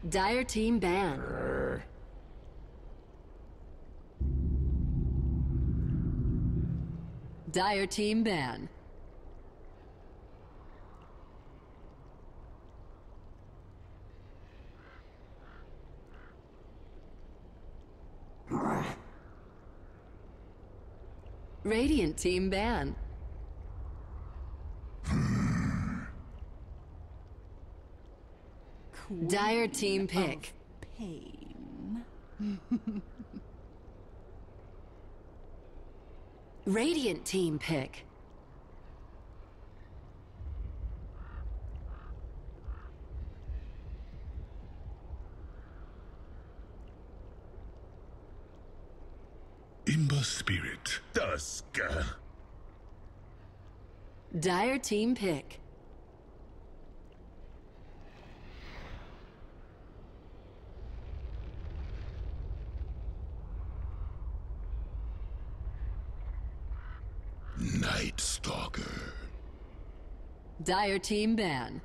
Dire team ban. Dire team ban. Radiant team ban. Dire team pick. Pain. Radiant team pick. Imber spirit. Dusk. Dire team pick. Night Stalker. Dire team ban.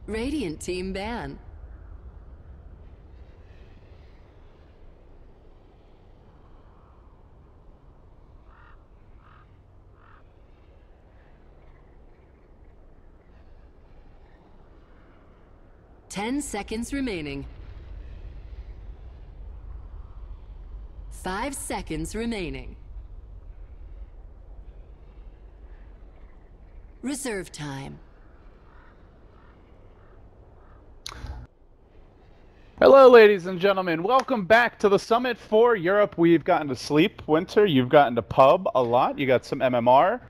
Radiant team ban. Ten seconds remaining. 5 seconds remaining. Reserve time. Hello, ladies and gentlemen. Welcome back to the Summit for Europe. We've gotten to sleep, Winter. You've gotten to pub a lot. You got some MMR.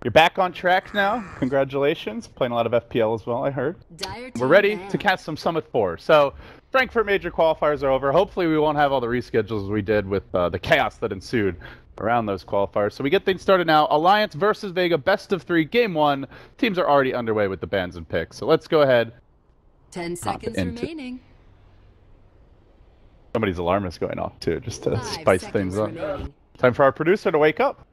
You're back on track now. Congratulations. Playing a lot of FPL as well, I heard. We're ready to cast some Summit 4. So, Frankfurt major qualifiers are over. Hopefully we won't have all the reschedules we did with the chaos that ensued around those qualifiers. So we get things started now. Alliance versus Vega, best of 3, game 1. Teams are already underway with the bans and picks. So let's go ahead. 10 seconds remaining. Somebody's alarm is going off too, just to 5 spice things up. remaining. Time for our producer to wake up.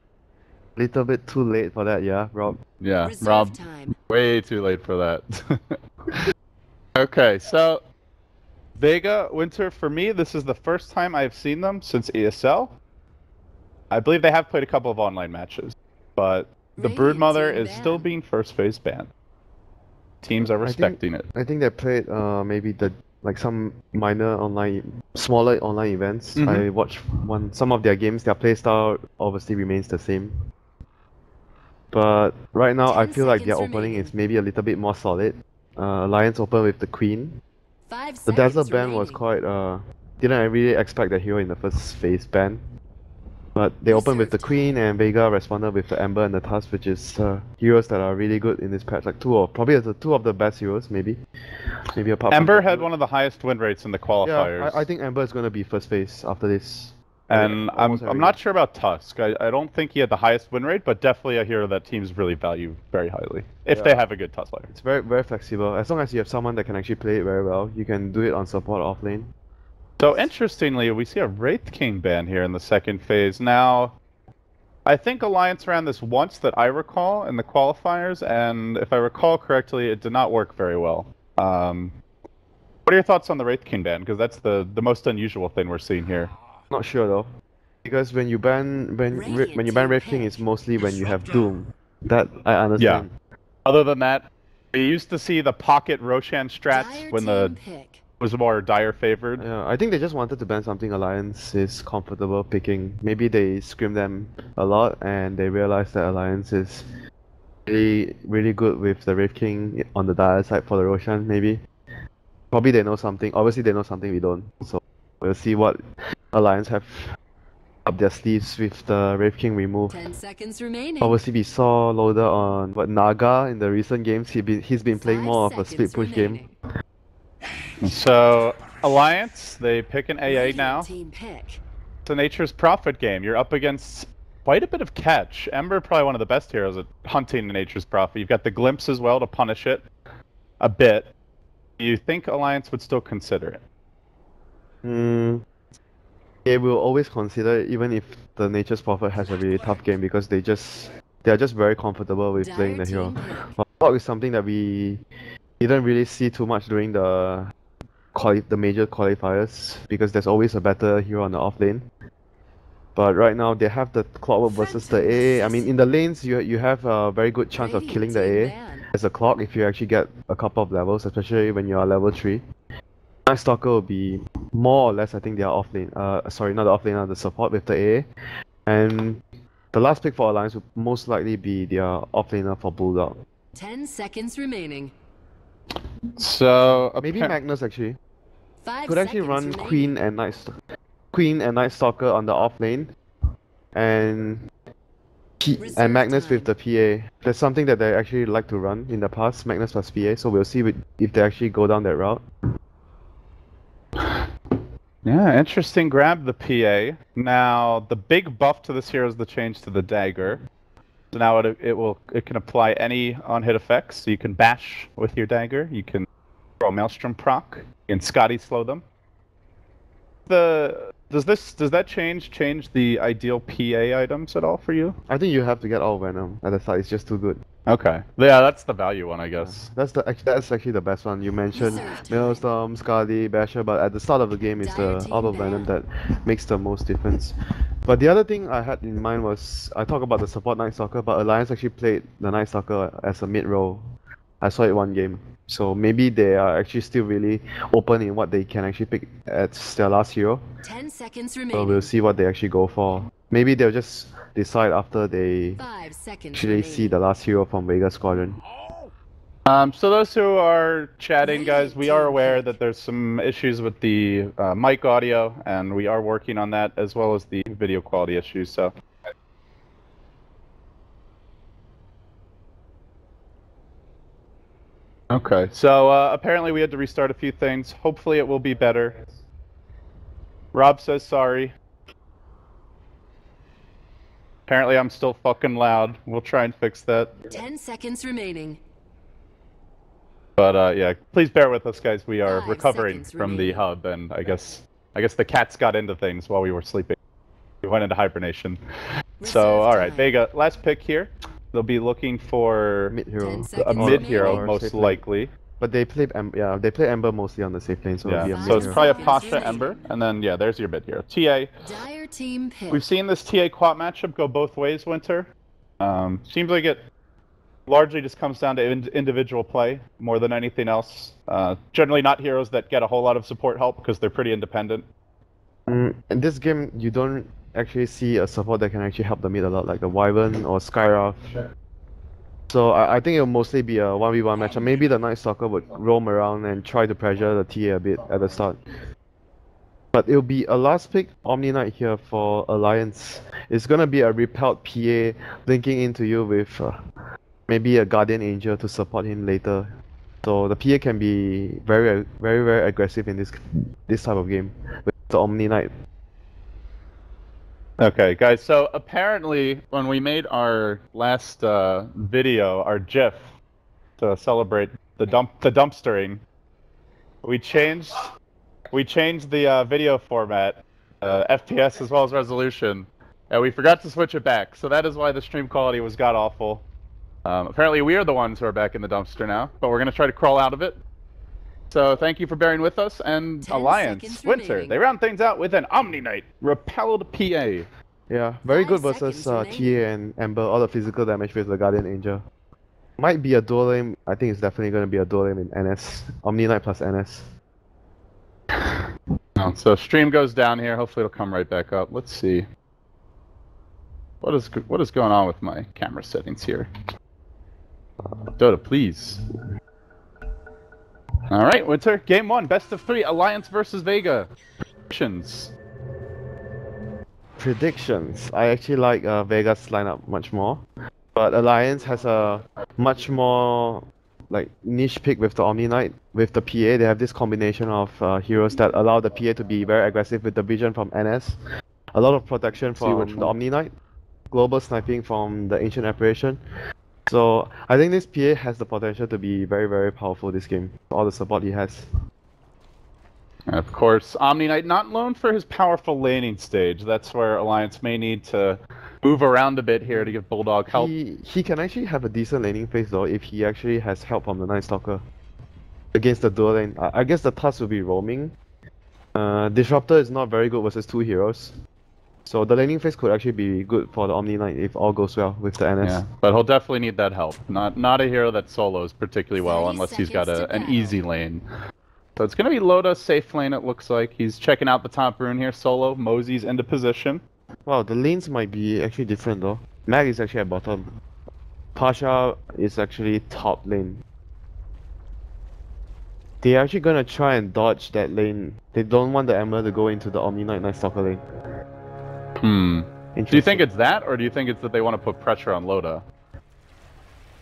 Little bit too late for that, yeah, Rob? Yeah, Reserve Rob, time. way too late for that. Okay, so Vega, Winter, for me, this is the first time I've seen them since ESL. I believe they have played a couple of online matches, but the Radiant Broodmother team is still ban. being first phase banned. Teams are respecting it. I think they played maybe some minor smaller online events. I watched some of their games. Their playstyle obviously remains the same. But right now, I 10 feel like their seconds opening remaining. is maybe a little bit more solid. Alliance open with the Queen. 5 The seconds Dazzler ban was remaining. quite. Didn't really expect the hero in the first phase ban. But they opened with the Reserve Queen, time. and Vega responded with the Ember and the Tusk, which is heroes that are really good in this patch. Like probably two of the best heroes, maybe apart from Ember had Deathloop. one of the highest win rates in the Yeah, qualifiers. I think Ember is going to be first phase after this. And Almost I'm every not game. sure about Tusk. I don't think he had the highest win rate, but definitely a hero that teams really value very highly if they Yeah. have a good Tusk player. It's very flexible. As long as you have someone that can actually play it very well, you can do it on support off lane. So interestingly, we see a Wraith King ban here in the second phase. Now, I think Alliance ran this once that I recall in the qualifiers, and if I recall correctly, it did not work very well. What are your thoughts on the Wraith King ban? Because that's the most unusual thing we're seeing here. Not sure though, because when you ban Wraith King, it's mostly when you have Doom. That I understand. Other than that, we used to see the pocket Roshan strats Dire when the team pick. was more Dire favored. Yeah, I think they just wanted to ban something Alliance is comfortable picking. Maybe they scrim them a lot and they realized that Alliance is really good with the Wraith King on the Dire side for the Roshan, maybe. Probably they know something. Obviously they know something we don't. So we'll see what Alliance have up their sleeves with the Wraith King remove. 10 seconds remaining. Obviously we saw Loader on Naga in the recent games. He's been playing 5 more of a seconds split push game. remaining. So, Alliance, they pick an AA Radiant now. team pick. It's a Nature's Prophet game. You're up against quite a bit of catch. Ember, probably one of the best heroes at hunting the Nature's Prophet. You've got the Glimpse as well to punish it a bit. Do you think Alliance would still consider it? they will always consider it, even if the Nature's Prophet has a really tough game, because they are just very comfortable with playing the hero. But Clock is something that we didn't really see too much during the major qualifiers, because there's always a better hero on the off lane. But right now they have the Clockwork versus the AA. I mean, in the lanes you have a very good chance of killing the AA as a Clock if you actually get a couple of levels, especially when you are level 3. Night Stalker will be more or less, I think they are off lane. Sorry, not the off lane, the support with the AA. And the last pick for Alliance would most likely be their off laner for Bulldog. 10 seconds remaining. So Maybe Magnus actually. 5 Could actually seconds run remaining. Queen and Night Stalker on the off lane, and Magnus with the PA. That's something that they actually like to run in the past, Magnus plus PA. So we'll see if they actually go down that route. Yeah, interesting grab, the PA. Now the big buff to this hero is the change to the dagger. So now it can apply any on-hit effects. So you can bash with your dagger. You can throw a Maelstrom proc. You can Scotty slow them. Does that change the ideal PA items at all for you? I think you have to get all Venom at the start. It's just too good. Okay. Yeah, that's the value one, I guess. That's actually the best one. You mentioned Maelstrom, Skadi, Basher, but at the start of the game it's the Auto Venom that makes the most difference. But the other thing I had in mind was, I talk about the support Night Stalker, but Alliance actually played the Night Stalker as a mid role. I saw it one game. So maybe they are actually still really open in what they can actually pick as their last hero. 10 seconds So remaining. we'll see what they actually go for. Maybe they'll just decide after they 5 seconds actually remaining. see the last hero from Vega Squadron. So those who are chatting, guys, we are aware that there's some issues with the mic audio, and we are working on that, as well as the video quality issues, so... Okay, so apparently we had to restart a few things. Hopefully it will be better. Rob says sorry. Apparently I'm still fucking loud. We'll try and fix that. 10 seconds remaining. But yeah, please bear with us, guys. We are 5 recovering seconds from the remaining. hub, and I guess the cats got into things while we were sleeping. We went into hibernation. So, Reserve alright, time. Vega, last pick here. They'll be looking for Mid hero. 10 a seconds mid hero, remaining. most Safe lane. likely. But they play Ember mostly on the safe lane, so it'll be a Yeah, mid so it's hero. probably a Seconds Pasha remaining. Ember, and then, yeah, there's your mid hero. TA. Dire team pick. We've seen this TA quad matchup go both ways, Winter. Seems like it largely just comes down to individual play more than anything else. Generally not heroes that get a whole lot of support help because they're pretty independent. In this game, you don't actually see a support that can actually help the mid a lot, like the Wyvern or Skyrath. So I think it'll mostly be a 1v1 matchup. Maybe the Night Stalker would roam around and try to pressure the TA a bit at the start. But it'll be a last pick Omni Knight here for Alliance. It's gonna be a repelled PA linking into you with maybe a Guardian Angel to support him later. So the PA can be very aggressive in this type of game with the Omni Knight. Okay, guys, so apparently when we made our last video, our GIF, to celebrate the dumpstering, we changed the video format, FPS as well as resolution, and we forgot to switch it back, so that is why the stream quality was god-awful. Apparently we are the ones who are back in the dumpster now, but we're going to try to crawl out of it. So thank you for bearing with us, and 10 Alliance, seconds Winter, remaining. they round things out with an Omni Knight, repelled PA. Yeah, very 5 good versus seconds TA remaining. and Ember, all the physical damage with the Guardian Angel. Might be a dual lane, I think it's definitely going to be a dual lane in NS. Omni Knight plus NS. Oh, so stream goes down here. Hopefully it'll come right back up. Let's see. What is going on with my camera settings here? Dota, please. All right, Winter. Game 1, best of 3. Alliance versus Vega. Predictions. Predictions. I actually like Vega's lineup much more. But Alliance has a much more like niche pick with the Omni Knight. With the PA, they have this combination of heroes that allow the PA to be very aggressive with the vision from NS. A lot of protection See which from the one. Omni Knight. Global sniping from the Ancient Apparition. So I think this PA has the potential to be very powerful this game. For all the support he has. And of course, Omni Knight not known for his powerful laning stage. That's where Alliance may need to move around a bit here to give Bulldog help. He can actually have a decent laning phase though if he actually has help from the Night Stalker against the dual lane. I guess the task will be roaming. Disruptor is not very good versus 2 heroes. So the laning phase could actually be good for the Omni Knight if all goes well with the NS. Yeah, but he'll definitely need that help. Not a hero that solos particularly well 30 unless he's got seconds to an battle. easy lane. So it's going to be Loda safe lane, it looks like. He's checking out the top rune here, solo. Mosey's into position. Wow, the lanes might be actually different though. Mag is actually at bottom. Pasha is actually top lane. They're actually gonna try and dodge that lane. They don't want the Ember to go into the Omni Knight Night Stalker lane. Do you think it's that, or do you think it's that they want to put pressure on Loda?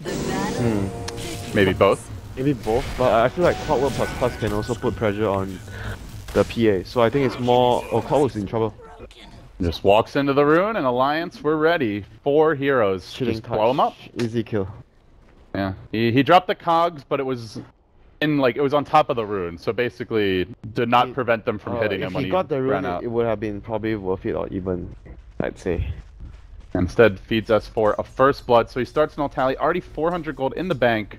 The battle. Maybe both? Maybe both, but I feel like Clockwork plus can also put pressure on the PA. So I think it's more... Oh, Clockwork's in trouble. Just walks into the rune, and Alliance, we're ready. 4 heroes. Chilling Just blow him up. Easy kill. Yeah. He dropped the cogs, but it was it was on top of the rune, so basically did not prevent them from hitting him when he got the ran rune, out. it would have been probably worth it, or even, I'd say. Instead feeds us for a first blood, so he starts null tally, already 400 gold in the bank.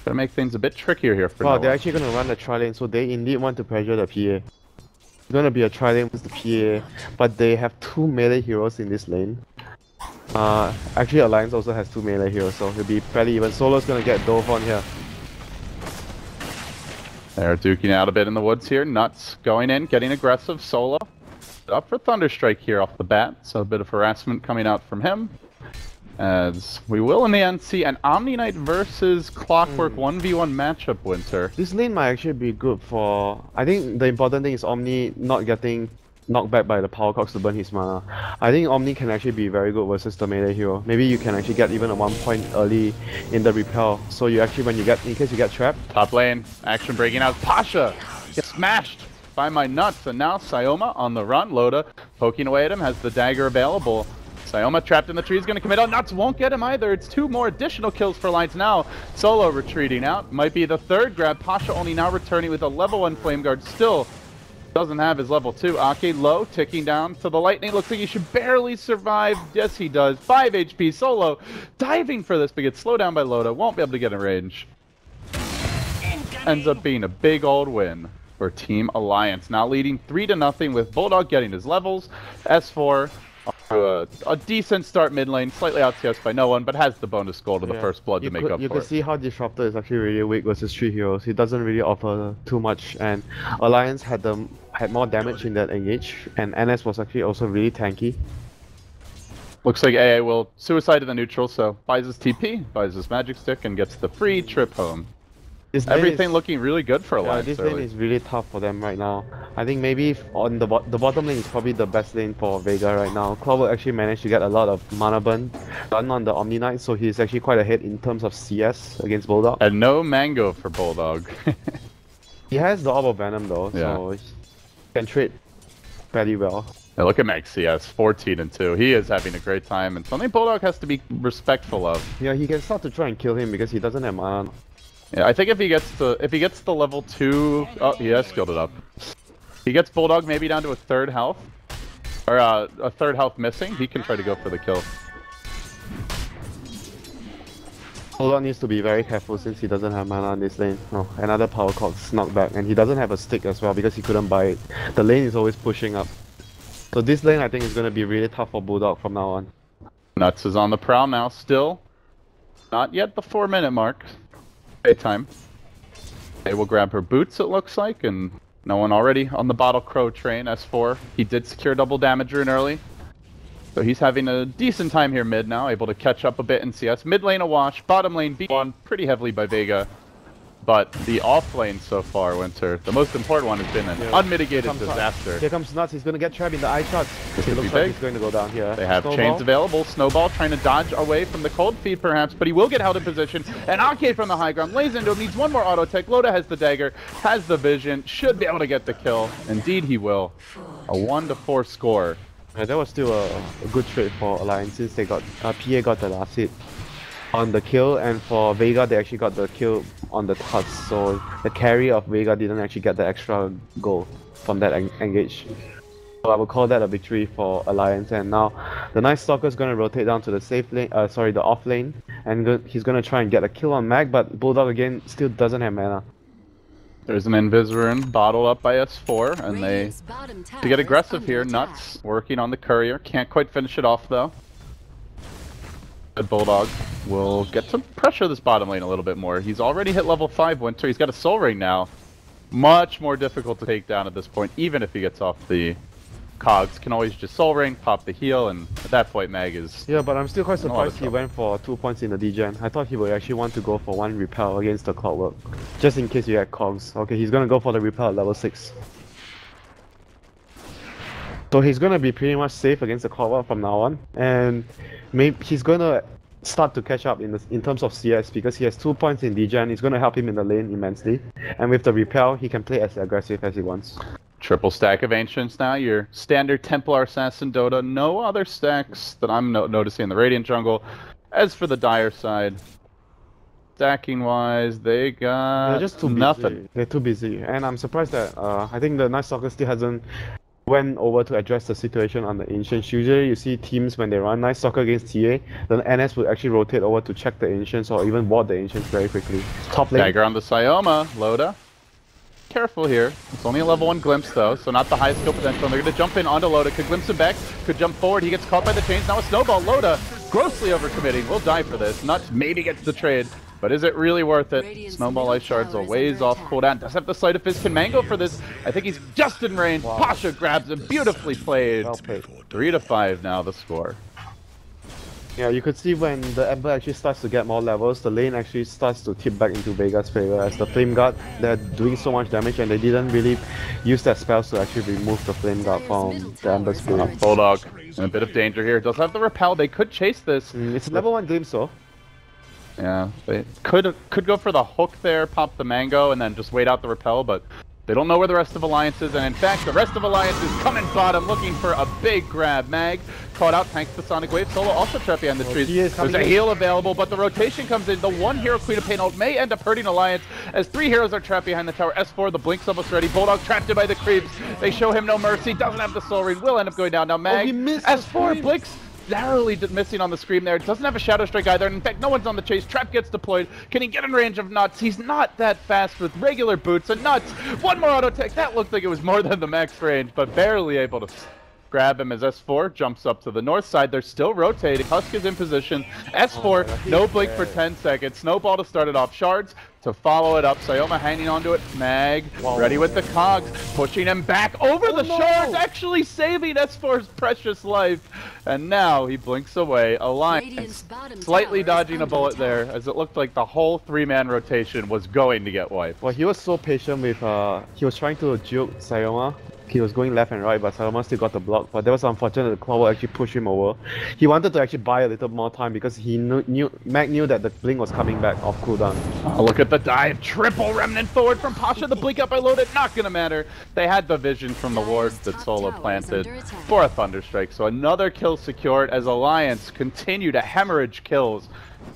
Gonna make things a bit trickier here for Wow, Noah. they're actually gonna run the tri-lane, so they indeed want to pressure the PA. It's gonna be a tri-lane with the PA, but they have 2 melee heroes in this lane. Actually Alliance also has 2 melee heroes, so it'll be fairly even. Solo's gonna get dove on here. They're duking out a bit in the woods here. Nuts going in, getting aggressive. Solo up for Thunderstrike here off the bat, so a bit of harassment coming out from him. As we will in the end see an Omni Knight versus Clockwork 1v1 matchup, Winter. This lane might actually be good for... I think the important thing is Omni not getting knocked back by the power cogs to burn his mana. I think Omni can actually be very good versus the melee hero. Maybe you can actually get even a 1 point early in the repel. So you actually, when you get, in case you get trapped. Top lane, action breaking out. Pasha gets smashed by my nuts, and now Sayoma on the run. Loda poking away at him, has the dagger available. Sayoma trapped in the tree is going to commit. Oh, Nuts won't get him either. It's 2 more additional kills for Alliance now. Solo retreating out. Might be the 3rd grab. Pasha only now returning with a level 1 flame guard. Still doesn't have his level 2. Ake low, ticking down to the lightning. Looks like he should barely survive. Yes, he does. 5 HP. Solo diving for this, but gets slowed down by Loda. Won't be able to get in range. Ends up being a big old win for Team Alliance. Now leading 3-0 with Bulldog getting his levels. S4 a decent start mid lane, slightly outCS by no one, but has the bonus goal to the first blood to make up You for can it. see how Disruptor is actually really weak versus 3 heroes. He doesn't really offer too much, and Alliance had more damage in that engage, and NS was actually also really tanky. Looks like AA will suicide to the neutral, so buys his TP, buys his magic stick, and gets the free trip home. Everything looking really good for Alliance. This lane is really tough for them right now. I think maybe on the bottom lane is probably the best lane for Vega right now. Clover actually managed to get a lot of mana burn done on the Omni Knight, so he's actually quite ahead in terms of CS against Bulldog. And no mango for Bulldog. He has the Orb of Venom though, so he can trade fairly well. Now look at Max CS, 14-2. He is having a great time, and something Bulldog has to be respectful of. Yeah, he can start to try and kill him because he doesn't have mana. Yeah, I think if he gets the level 2, oh, he has skilled it up. He gets Bulldog maybe down to a 3rd health, or a 3rd health missing. He can try to go for the kill. Bulldog needs to be very careful since he doesn't have mana on this lane. Oh, another power cogs knocked back, and he doesn't have a stick as well because he couldn't buy it. The lane is always pushing up. So this lane I think is going to be really tough for Bulldog from now on. Nuts is on the prowl now, still. Not yet the 4-minute mark. Daytime. They will grab her boots, it looks like, and no one already on the Bottle Crow train, S4. He did secure double damage rune early. So he's having a decent time here mid now, able to catch up a bit in CS. Mid lane a wash, bottom lane beat on pretty heavily by Vega. But the off lane so far, Winter, the most important one has been an unmitigated disaster. Here comes Nuts, he's going to get trapped in the eye shots. It could looks be like big. he's going to go down here. They have Snowball. chains available. Snowball trying to dodge away from the cold feed perhaps, but he will get held in position. And Ake from the high ground lays into him, needs one more auto tech. Loda has the dagger, has the vision, should be able to get the kill. Indeed he will. A 1-4 score. Yeah, that was still a good trade for Alliance since they got PA got the last hit. on the kill, and for Vega they actually got the kill on the tusk, so the carry of Vega didn't actually get the extra goal from that engage. So I would call that a victory for Alliance, and now the Night Stalker is going to rotate down to the safe lane, the off lane, and he's going to try and get a kill on Mag, but Bulldog again still doesn't have mana. There's an Invis bottled up by S4, and they to get aggressive here. Nuts working on the courier, can't quite finish it off though. The Bulldog will get to pressure this bottom lane a little bit more. He's already hit level 5 Winter, he's got a Soul Ring now. Much more difficult to take down at this point, even if he gets off the cogs. Can always just Soul Ring, pop the heal, and at that point Mag is... Yeah, but I'm still quite surprised he went for 2 points in the degen. I thought he would actually want to go for 1 repel against the clockwork, just in case you had cogs. Okay, he's gonna go for the repel at level 6. So he's gonna be pretty much safe against the clockwork from now on, and maybe he's gonna start to catch up in terms of CS, because he has 2 points in degen. It's gonna help him in the lane immensely, and with the repel he can play as aggressive as he wants. Triple stack of Ancients now, your standard Templar Assassin Dota. No other stacks that I'm noticing in the Radiant jungle. As for the Dire side, stacking wise, they got they're just too nothing. Busy. They're too busy, and I'm surprised that I think the Night Stalker still hasn't went over to address the situation on the Ancients. Usually you see teams when they run Night Stalker against TA, the NS would actually rotate over to check the Ancients or even ward the Ancients very quickly. Top lane. Dagger on the Syoma, Loda. Careful here. It's only a level 1 glimpse though, so not the highest skill potential. And they're going to jump in onto Loda, could glimpse him back, could jump forward, he gets caught by the chains, now a snowball. Loda grossly overcommitting, will die for this. Nuts maybe gets the trade, but is it really worth it? Snowball Ice Shards a ways off cooldown, does have the Sight of Fist, can Mango for this. I think he's just in range. Wow. Pasha grabs him, beautifully played. Well played. 3-5 now the score. Yeah, you could see when the Ember actually starts to get more levels, the lane actually starts to tip back into Vega's favor, as the Flame Guard, they're doing so much damage and they didn't really use their spells to actually remove the Flame Guard from the Ember Spirit. Bulldog in a bit of danger here, does have the repel, they could chase this. It's level 1 glimpse though. Yeah, they could go for the hook there, pop the Mango, and then just wait out the repel, but they don't know where the rest of Alliance is, and in fact, the rest of Alliance is coming bottom, looking for a big grab. Mag caught out, tanks the Sonic Wave. Solo also trapped behind the trees. There's a heal available, but the rotation comes in. The one hero, Queen of Pain ult, may end up hurting Alliance, as 3 heroes are trapped behind the tower. S4, the Blink's almost ready. Bulldog trapped in by the creeps. They show him no mercy, doesn't have the Soul Ring, will end up going down. Now Mag, S4, Blink's narrowly missing on the scream there. Doesn't have a Shadow Strike either. And in fact, no one's on the chase. Trap gets deployed. Can he get in range of Nuts? He's not that fast with regular boots. And Nuts, one more auto tech. That looked like it was more than the max range, but barely able to grab him as S4 jumps up to the north side. They're still rotating. Husk is in position. S4, no blink for 10 seconds. Snowball to start it off. Shards to follow it up. Syoma hanging onto it. Mag ready with the cogs, pushing him back over the shards, actually saving S4's precious life. And now he blinks away. Alliance slightly dodging a bullet there, as it looked like the whole 3-man rotation was going to get wiped. Well, he was so patient with, he was trying to juke Syoma. He was going left and right, but Syoma still got the block. But that was unfortunate. The Clover actually pushed him over. He wanted to actually buy a little more time because he Mag knew that the blink was coming back off cooldown. Oh, look at the dive. Triple remnant forward from Pasha. The blink up by loaded. Not gonna matter. They had the vision from the ward that Solo planted for a Thunderstrike. So another kill secured as Alliance continue to hemorrhage kills.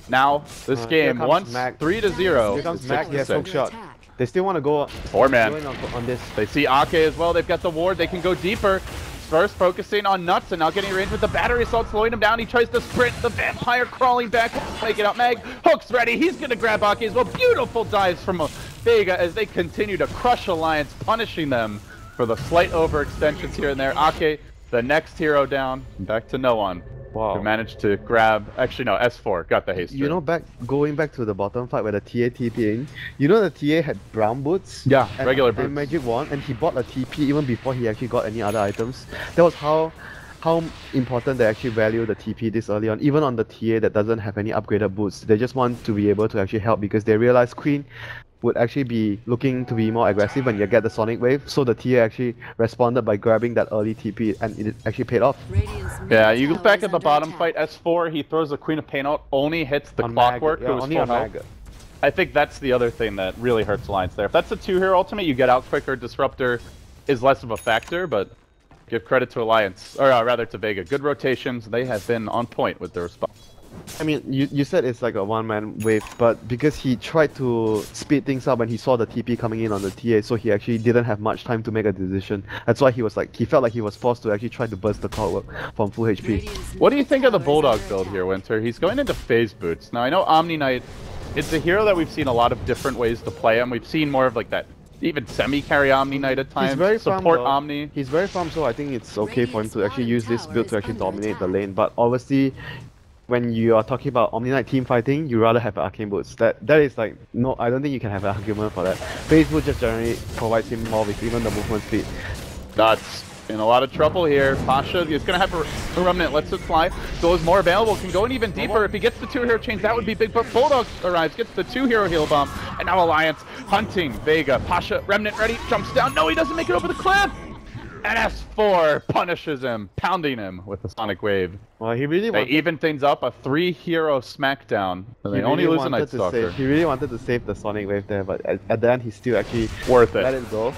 Now, this game, once 3-0. Here comes Mag. He has hook shot. They still want to go 4-man on this. They see Ake as well. They've got the ward. They can go deeper. First focusing on Nuts and now getting range with the battery assault, slowing him down. He tries to sprint. The vampire crawling back. Make it out. Mag. Hook's ready. He's going to grab Ake as well. Beautiful dives from Vega as they continue to crush Alliance, punishing them for the slight overextensions here and there. Ake, the next hero down. Back to no one. Wow. Who managed to grab, actually no, S4 got the haste. You know, going back to the bottom fight where the TA TP in, you know the TA had brown boots? Yeah, regular boots. And Magic Wand, and he bought a TP even before he actually got any other items. That was how important they actually value the TP this early on, even on the TA that doesn't have any upgraded boots. They just want to be able to actually help because they realize Queen would actually be looking to be more aggressive when you get the Sonic Wave, so the TA actually responded by grabbing that early TP and it actually paid off. Yeah, you look back at the bottom fight, S4, he throws the Queen of Pain out, only hits the Clockwork, who was full health. I think that's the other thing that really hurts Alliance there. If that's a 2-hero ultimate, you get out quicker, Disruptor is less of a factor, but give credit to Alliance, or rather to Vega. Good rotations, they have been on point with their response. I mean, you said it's like a one-man wave, but because he tried to speed things up and he saw the TP coming in on the TA, so he actually didn't have much time to make a decision. That's why he was like, he felt like he was forced to actually try to burst the clockwork from full HP. What do you think of the Bulldog build here, Winter? He's going into phase boots. Now, I know Omni Knight, it's a hero that we've seen a lot of different ways to play him. We've seen more of like that, even semi-carry Omni Knight at times. He's very support farm, Omni. He's very farm, so I think it's okay for him to actually use this build to actually dominate the lane. But obviously, when you are talking about Omni Knight team fighting, you rather have Arcane Boots. That is like, no, I don't think you can have an argument for that. Phase Boot just generally provides him more with even the movement speed. That's in a lot of trouble here. Pasha is going to have a remnant, lets it fly. So is more available, can go in even deeper. If he gets the 2-hero change, that would be big. But Bulldog arrives, gets the 2-hero heal bomb. And now Alliance hunting Vega. Pasha, remnant ready, jumps down. No, he doesn't make it over the cliff. And S4 punishes him, pounding him with a Sonic Wave. Well, he really They wanted, even things up, a 3-hero smackdown. And they only lose a Night Stalker. he really wanted to save the Sonic Wave there, but at the end he still actually Worth let it. it go.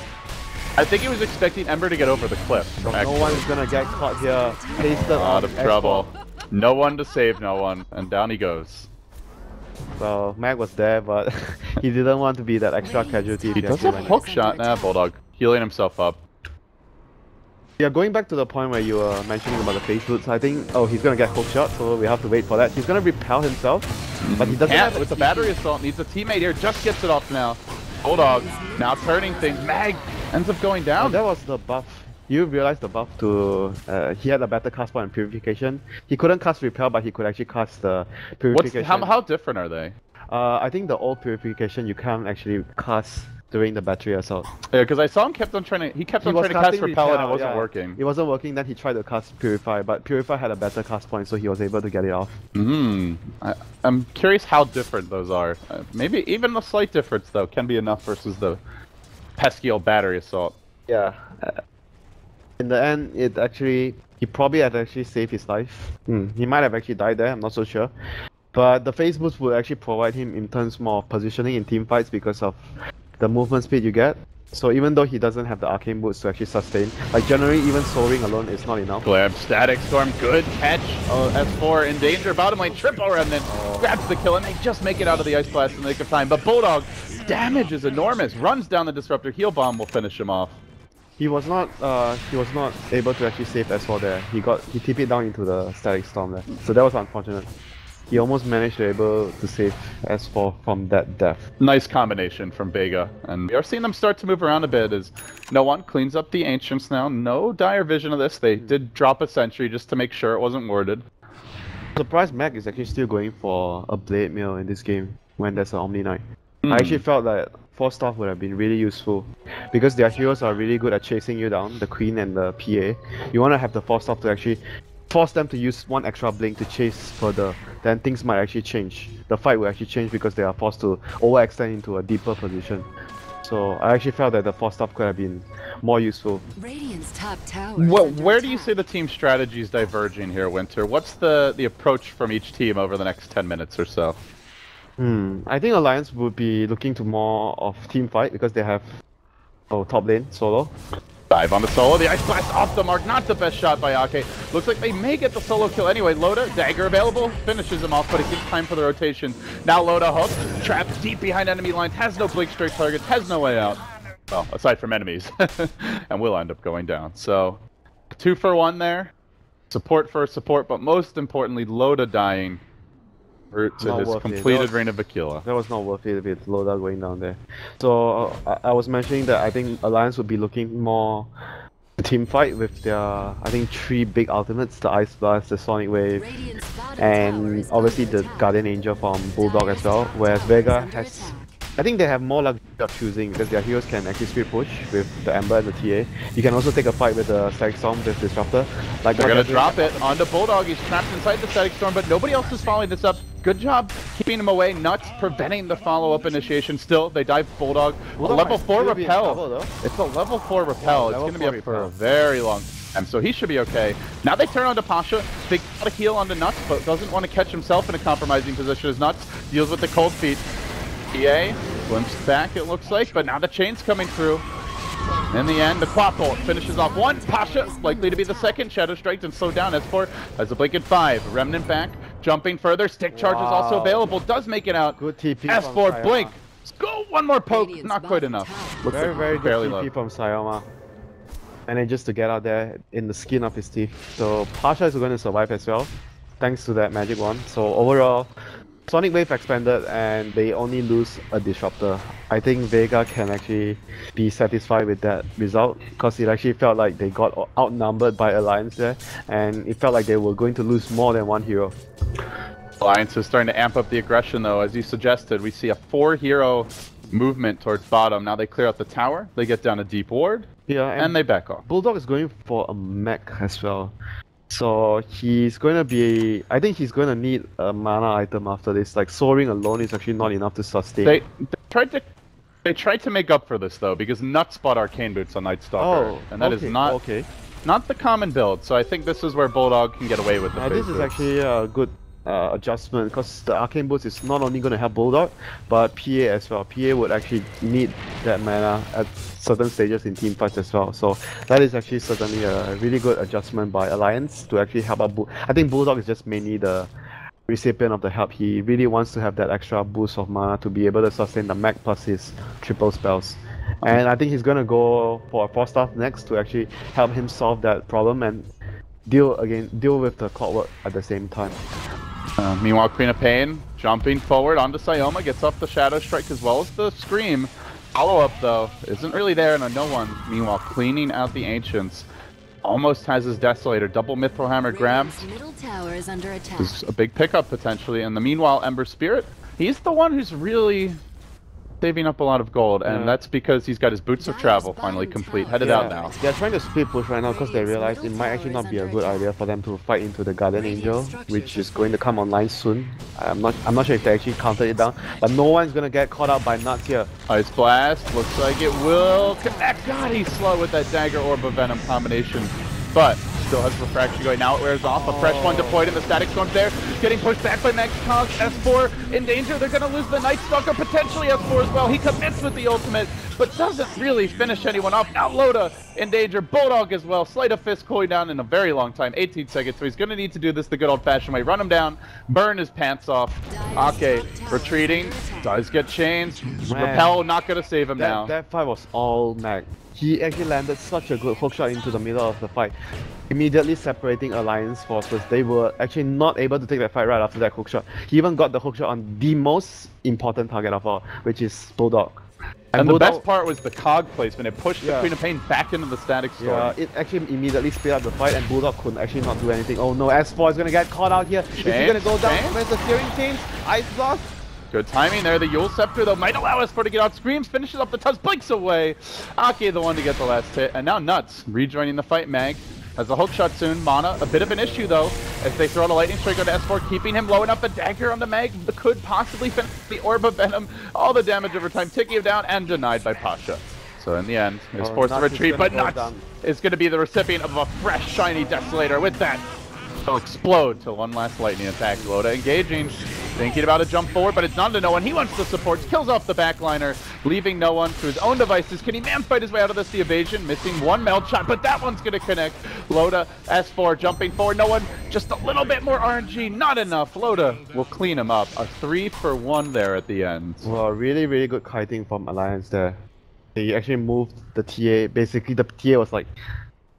I think he was expecting Ember to get over the cliff. So no actually. one's gonna get caught here. Pasted Out on of S4. trouble. No one to save no one, and down he goes. So Mag was there, but he didn't want to be that extra casualty. He does have a hook shot now, Bulldog. Healing himself up. Yeah, going back to the point where you were mentioning about the phase boots, I think, oh, he's gonna get hook shot, so we have to wait for that. He's gonna repel himself, but he doesn't Can't have with the TP. battery assault. Needs a teammate here. Just gets it off now. Bulldog now turning things. Mag ends up going Oh, down. that was the buff. You realized the buff to, he had a better cast point and purification. He couldn't cast repel, but he could actually cast the purification. How different are they? I think the old purification you can't actually cast during the battery assault. Yeah, because I saw him kept on trying to cast casting repel and it wasn't working. It wasn't working, then he tried to cast Purify, but Purify had a better cast point, so he was able to get it off. I'm curious how different those are. Maybe even a slight difference though can be enough versus the pesky old battery assault. Yeah. In the end, he probably had actually saved his life. He might have actually died there, I'm not so sure. But the phase boost would actually provide him in terms more of positioning in team fights because of the movement speed you get. So even though he doesn't have the arcane boots to actually sustain, like generally even soaring alone is not enough. Glab, Static Storm, good catch. S4 in danger, bottom lane, triple remnant, grabs the kill, and they just make it out of the Ice Blast in the nick of time. But Bulldog, damage is enormous, runs down the Disruptor, heal bomb will finish him off. He was not able to actually save S4 there. He TP'd down into the Static Storm there. So that was unfortunate. He almost managed to be able to save S4 from that death. Nice combination from Vega, and we are seeing them start to move around a bit as no one cleans up the Ancients now. No dire vision of this. They did drop a sentry just to make sure it wasn't warded. Surprised Mac is actually still going for a Blade Mail in this game when there's an Omni Knight. I actually felt that Force Staff would have been really useful because their heroes are really good at chasing you down, the Queen and the PA. You want to have the Force Staff to actually force them to use one extra blink to chase further, then things might actually change. The fight will actually change because they are forced to overextend into a deeper position. So I actually felt that the Force Staff could have been more useful. Radiant's top tower. Where do you see the team strategies diverging here, Winter? What's the approach from each team over the next 10 minutes or so? I think Alliance would be looking to more of team fight because they have top lane, solo. Dive on the solo, the Ice Blast off the mark, not the best shot by Ake. Looks like they may get the solo kill anyway. Loda, dagger available, finishes him off, but it gives time for the rotation. Now Loda hooked, trapped deep behind enemy lines, has no blink straight targets, has no way out. Well, aside from enemies, and will end up going down. So, 2 for 1 there. Support for support, but most importantly, Loda dying. Route to his completed reign of Aquila. That was not worth it with Loda going down there. So I was mentioning that I think Alliance would be looking more team fight with their, I think, 3 big ultimates, the Ice Blast, the Sonic Wave, and obviously the Guardian Angel from Bulldog as well, whereas Vega has, I think they have more luck of choosing because their heroes can actually speed push with the Ember and the TA. You can also take a fight with the Static Storm with Disruptor. Like they're gonna drop it onto Bulldog, he's trapped inside the Static Storm, but nobody else is following this up. Good job keeping him away, Nuts preventing the follow-up initiation. Still, they dive Bulldog. A level 4 repel. It's a level 4 repel. It's going to be up for a very long time, so he should be okay. Now they turn on to Pasha. They got a heal onto Nuts, but doesn't want to catch himself in a compromising position as Nuts deals with the cold feet. EA glimpsed back, it looks like, but now the chain's coming through. In the end, the Quap Bolt finishes off 1. Pasha likely to be the second. Shadow Strike and slow down. S4 has a blink at 5. Remnant back. Jumping further, stick charge is also Wow. available. Does make it out. Good TP from S4 Sayama. blink. Let's go. One more poke. Radiant's Not quite bottom enough. tower. Looks Very, like very good fairly TP low. from Sayama. And then just to get out there in the skin of his teeth. So Pasha is going to survive as well, thanks to that magic one. So overall, Sonic Wave expanded and they only lose a Disruptor. I think Vega can actually be satisfied with that result because it actually felt like they got outnumbered by Alliance there, and it felt like they were going to lose more than one hero. Alliance is starting to amp up the aggression though. As you suggested, we see a 4-hero movement towards bottom. Now they clear out the tower, they get down a deep ward, Yeah, and they back off. Bulldog is going for a mech as well. So he's going to be... I think he's going to need a mana item after this. Like, soaring alone is actually not enough to sustain. They tried to make up for this though, because Nuts bought Arcane Boots on Night Stalker, and that is not the common build. So I think this is where Bulldog can get away with the This is actually a good adjustment because the Arcane Boots is not only going to help Bulldog, but PA as well. PA would actually need that mana at certain stages in team fights as well. So that is actually certainly a really good adjustment by Alliance to actually help out. I think Bulldog is just mainly the recipient of the help. He really wants to have that extra boost of mana to be able to sustain the mech plus his triple spells. And I think he's gonna go for a 4-star next to actually help him solve that problem and deal with the clockwork at the same time. Meanwhile, Queen of Pain jumping forward onto Sayoma, gets off the Shadow Strike as well as the Scream. Follow-up though isn't really there and a no one. Meanwhile, cleaning out the Ancients. Almost has his Desolator. Double Mithril Hammer grab. Radiant's middle tower is under attack. Is a big pickup potentially. And the meanwhile, Ember Spirit, he's the one who's really saving up a lot of gold, and that's because he's got his Boots of Travel finally complete. Headed out now. They're trying to split push right now because they realize it might actually not be a good idea for them to fight into the Guardian Angel, which is going to come online soon. I'm not sure if they actually counted it down, but no one's gonna get caught out by Nuts here. Ice Blast, looks like it will connect. God, he's slow with that Dagger Orb of Venom combination, but still has Refraction going. Now it wears off. A fresh one deployed in the Static Storm's there. Getting pushed back by Max Cog. S4 in danger. They're going to lose the Night Stalker. Potentially S4 as well. He commits with the ultimate, but doesn't really finish anyone off. Now Loda in danger. Bulldog as well. Sleight of Fist cooling down in a very long time. 18 seconds. So he's going to need to do this the good old-fashioned way. Run him down. Burn his pants off. Okay. Retreating. Does get changed. Repel not going to save him now. That fight was all mag. He actually landed such a good hookshot into the middle of the fight, immediately separating Alliance forces. They were actually not able to take that fight right after that hookshot. He even got the hookshot on the most important target of all, which is Bulldog. And the best part was the cog placement. It pushed the Yeah. Queen of Pain back into the Static Storm. Yeah, it actually immediately split up the fight, and Bulldog could actually not do anything. Oh no, S4 is gonna get caught out here. Is he gonna go down? Where's the steering change? Ice Blast? Good timing there. The Yule Scepter, though, might allow us for to get out. Screams, finishes up the Tuz, blinks away. Aki, the one to get the last hit. And now Nuts, rejoining the fight. Mag has a hook shot soon. Mana, a bit of an issue, though, as they throw out a Lightning Strike onto S4, keeping him low enough. A dagger on the Mag could possibly finish the Orb of Venom. All the damage over time, ticking him down and denied by Pasha. So in the end, he's forced to retreat, but Nuts is going to be the recipient of a fresh, shiny Desolator. With that, he'll explode till one last lightning attack. Loda engaging, thinking about a jump forward, but it's not to no one. He wants the supports, kills off the backliner, leaving no one to his own devices. Can he man fight his way out of this? The evasion, missing one meld shot, but that one's going to connect. Loda, S4 jumping forward, no one, just a little bit more RNG, not enough. Loda will clean him up. A 3-for-1 there at the end. Well, really, really good kiting from Alliance there. They actually moved the TA. Basically, the TA was like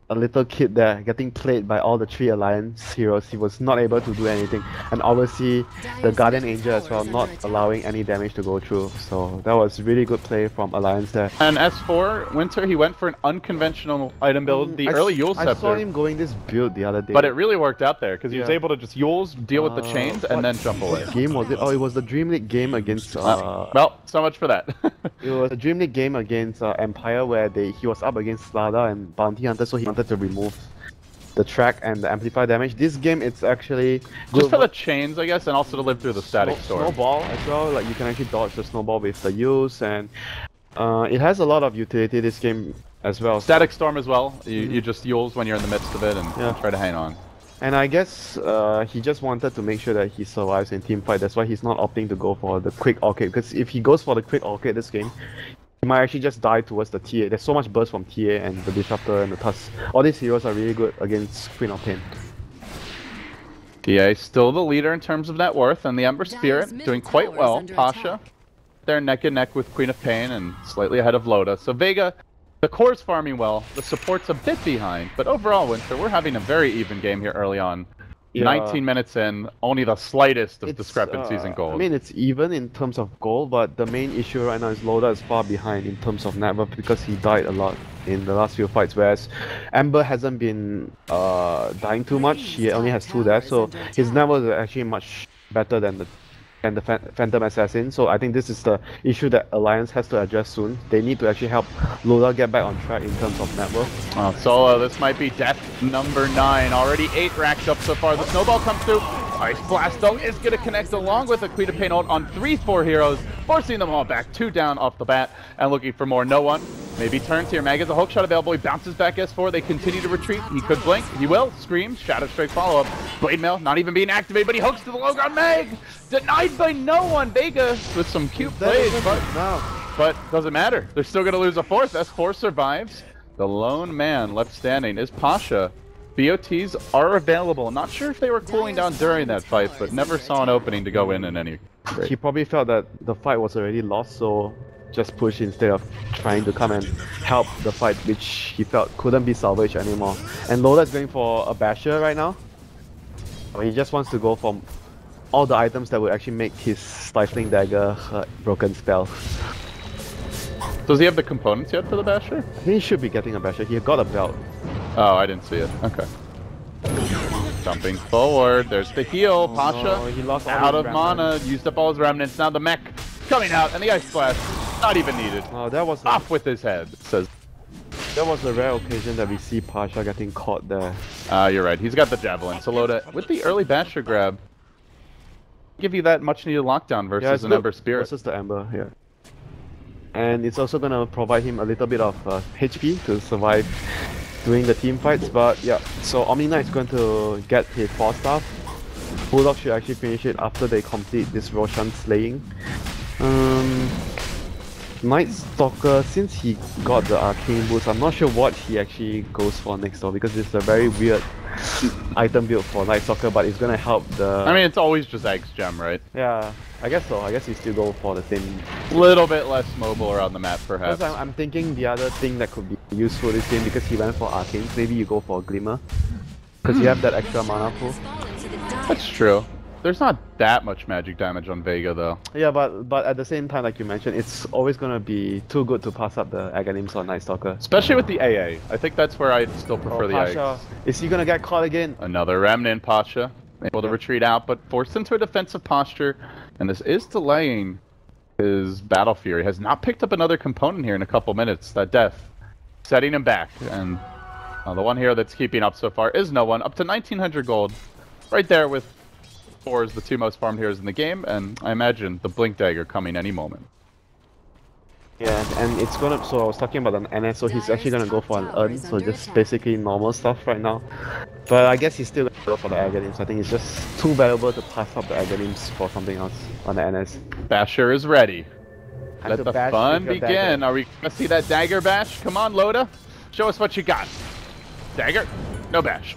a little kid there, getting played by all the 3 Alliance heroes. He was not able to do anything, and obviously the Guardian Angel as well, not allowing any damage to go through. So that was really good play from Alliance there. And S4, Winter, he went for an unconventional item build, the early Yule Scepter. I saw him going this build the other day. But it really worked out there, because he was able to just Yules, deal with the chains, and then jump away. What game was it? Oh, it was the Dream League game against... well, so much for that. It was a Dream League game against Empire where he was up against Slada and Bounty Hunter, so he wanted to remove the track and the amplify damage. This game, it's actually good just for the chains, I guess, and also to live through the Static Storm. Snowball as well, like you can actually dodge the snowball with the use, and it has a lot of utility, this game as well. Static Storm as well, you just Yules when you're in the midst of it and try to hang on. And I guess he just wanted to make sure that he survives in team fight. That's why he's not opting to go for the quick arcade, because if he goes for the quick arcade this game, he might actually just die towards the TA. There's so much burst from TA and the Disruptor and the Tusk. All these heroes are really good against Queen of Pain. EA still the leader in terms of net worth, and the Ember Dire's Spirit middle doing quite tower is well. under Pasha, attack. they're neck and neck with Queen of Pain and slightly ahead of Loda. So Vega, the core's farming well, the support's a bit behind, but overall, Winter, we're having a very even game here early on. Yeah. 19 minutes in, only the slightest of It's, discrepancies in gold. I mean, it's even in terms of goal, but the main issue right now is Loda is far behind in terms of net worth because he died a lot in the last few fights, whereas Ember hasn't been dying too much. He only has 2 deaths, so his net worth is actually much better than the Phantom Assassin. So I think this is the issue that Alliance has to address soon. They need to actually help Loda get back on track in terms of net worth. Solo, this might be death number 9. Already 8 racked up so far. The snowball comes through. Ice Blast, though, is going to connect along with a Queen of Pain ult on 3-4 heroes, forcing them all back. 2 down off the bat, and looking for more. No one. Maybe turns here. Mag has a hook shot available. He bounces back S4. They continue to retreat. He could blink. He will. Scream. Shadow Strike follow-up. Blade Mail not even being activated, but he hooks to the low ground. Mag! Denied by no one. Vega with some cute plays, but doesn't matter. They're still going to lose a 4th. S4 survives. The lone man left standing is Pasha. BOTs are available. Not sure if they were cooling down during that fight, but never saw an opening to go in any. He probably felt that the fight was already lost, so just push instead of trying to come and help the fight, which he felt couldn't be salvaged anymore. And Loda is going for a basher right now. He just wants to go for all the items that would actually make his Stifling Dagger broken spell. Does he have the components yet for the basher? I think he should be getting a basher. He got a belt. Oh, I didn't see it. Okay. Jumping forward. There's the heal. Pasha no, he lost all out his of mana. Used up all his remnants. Now the mech coming out, and the Ice Blast not even needed. Oh, that was Off with his head. Says. That was a rare occasion that we see Pasha getting caught there. You're right. He's got the javelin. So Loda with the early basher grab. Give you that much needed lockdown versus an Ember Spirit. Versus the Ember, yeah. And it's also gonna provide him a little bit of HP to survive during the team fights. But yeah, so Omni Knight is going to get his 4-star. Bulldog should actually finish it after they complete this Roshan slaying. Night Stalker, since he got the arcane boost, I'm not sure what he actually goes for next though, because it's a very weird item build for Night Stalker, but it's gonna help the... I mean, it's always just X Gem, right? Yeah, I guess so. I guess you still go for the same... Little bit less mobile around the map, perhaps. Because I'm thinking the other thing that could be useful this game, because he went for arcanes, maybe you go for a Glimmer. Because you have that extra mana pool. That's true. There's not that much magic damage on Vega, though. Yeah, but at the same time, like you mentioned, it's always gonna be too good to pass up the Aghanims on Night Stalker. Especially with the AA. I think that's where I still prefer the Pasha. Is he gonna get caught again? Another Remnant Pasha. Able to retreat out, but forced into a defensive posture. And this is delaying his Battle Fury. Has not picked up another component here in a couple minutes. That death. Setting him back. And the one here that's keeping up so far is no one. Up to 1900 gold. Right there with 4 is the 2 most farmed heroes in the game, and I imagine the Blink Dagger coming any moment. Yeah, and it's gonna... So I was talking about an NS, so he's actually gonna go for an Urn, so just basically normal stuff right now. But I guess he's still gonna go for the Aghanims. I think it's just too valuable to pass up the Aghanims for something else on the NS. Basher is ready. Time Let to the bash fun with your begin. dagger. Are we gonna see that dagger bash? Come on, Loda. Show us what you got. Dagger? No bash.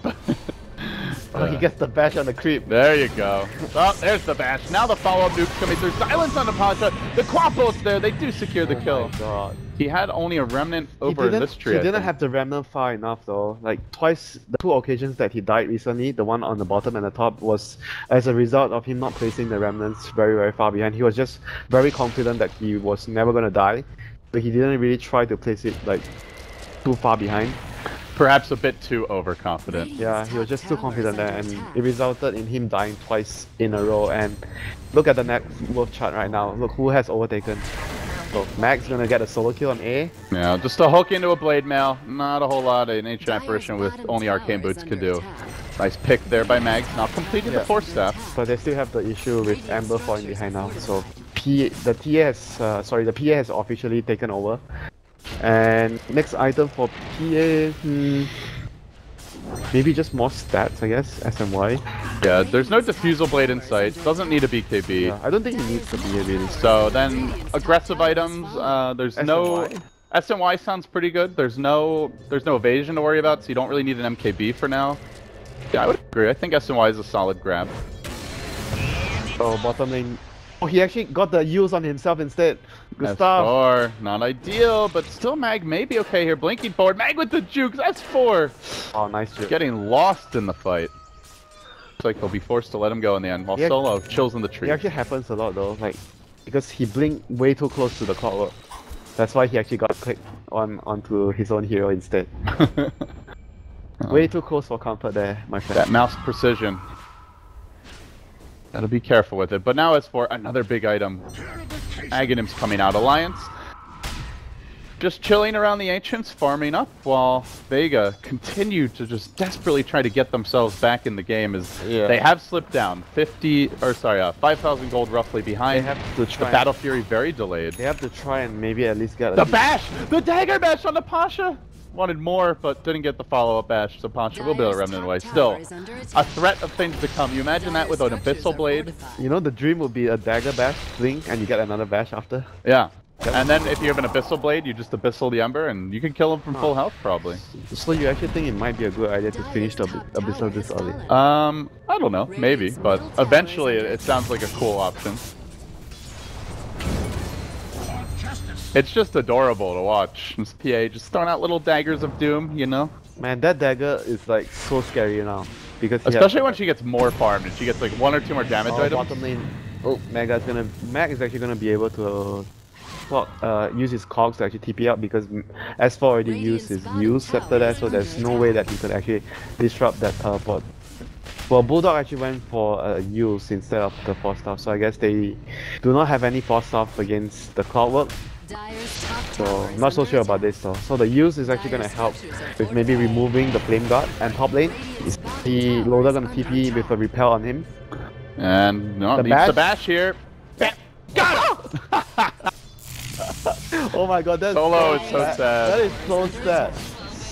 Oh, he gets the bash on the creep. There you go. Oh, there's the bash. Now the follow-up nuke's coming through. Silence on the Pasha. The Quappos there. They do secure the kill. My God. He had only a remnant over in this tree. He didn't have the remnant far enough though. Like twice, the 2 occasions that he died recently, the one on the bottom and the top, was as a result of him not placing the remnants very, very far behind. He was just very confident that he was never gonna die, but he didn't really try to place it like too far behind. Perhaps a bit too overconfident. Yeah, he was just too confident there, and it resulted in him dying twice in a row. And look at the net worth chart right now. Look who has overtaken. So Mag's gonna get a solo kill on A. Yeah, just a hook into a Blade Mail. Not a whole lot an Ancient Apparition with only Arcane Boots can do. Nice pick there by Mags. Now completed the 4th staff. But they still have the issue with Amber falling behind now. So the PA has officially taken over. And next item for PA, maybe just more stats, I guess, SMY. Yeah, there's no Diffusal Blade in sight. Doesn't need a BKB. Yeah, I don't think he needs the PA really. So then, aggressive items, there's no... SMY sounds pretty good. There's no evasion to worry about, so you don't really need an MKB for now. Yeah, I would agree. I think SNY is a solid grab. Oh, bottom lane. Oh, he actually got the use on himself instead. Good stuff. S4, not ideal, but still Mag may be okay here. Blinking forward, Mag with the jukes, S4! Oh, nice joke. Getting lost in the fight. Looks like they'll be forced to let him go in the end, while Solo chills in the tree. It actually happens a lot though, like, because he blinked way too close to the clockwork. That's why he actually got clicked onto his own hero instead. Way too close for comfort there, my friend. That mouse precision. Gotta be careful with it. But now as for another big item, Aghanim's coming out. Alliance just chilling around the Ancients, farming up, while Vega continue to just desperately try to get themselves back in the game as they have slipped down. 5,000 gold roughly behind. They have to try. The Battle Fury very delayed. They have to try and maybe at least get the bash! The dagger bash on the Pasha! Wanted more, but didn't get the follow-up bash, so Pasha will be able to remnant away. Still, a threat of things to come. You imagine that with an Abyssal Blade? You know, the dream would be a dagger bash, blink, and you get another bash after. Yeah. And then if you have an Abyssal Blade, you just Abyssal the Ember, and you can kill him from full health, probably. So you actually think it might be a good idea to finish the Abyssal this early? I don't know, maybe, but eventually it sounds like a cool option. It's just adorable to watch. This PA just throwing out little daggers of doom, you know? Man, that dagger is like so scary now. Because especially when she gets more farmed and she gets like 1 or 2 more damage items. Bottom lane. Oh, Mag is actually gonna be able to use his cogs to actually TP out because S4 already used his use scepter there, so there's no way that he could actually disrupt that teleport. Well, Bulldog actually went for a use instead of the 4-star, so I guess they do not have any 4-star against the Cloudwork. So I'm not so sure about this though. So the use is actually gonna help with maybe removing the flame guard, and top lane is the loader gonna TP with a repel on him. And no, needs the bash here. Got him! Oh my god, that's Solo is so sad. That is so sad.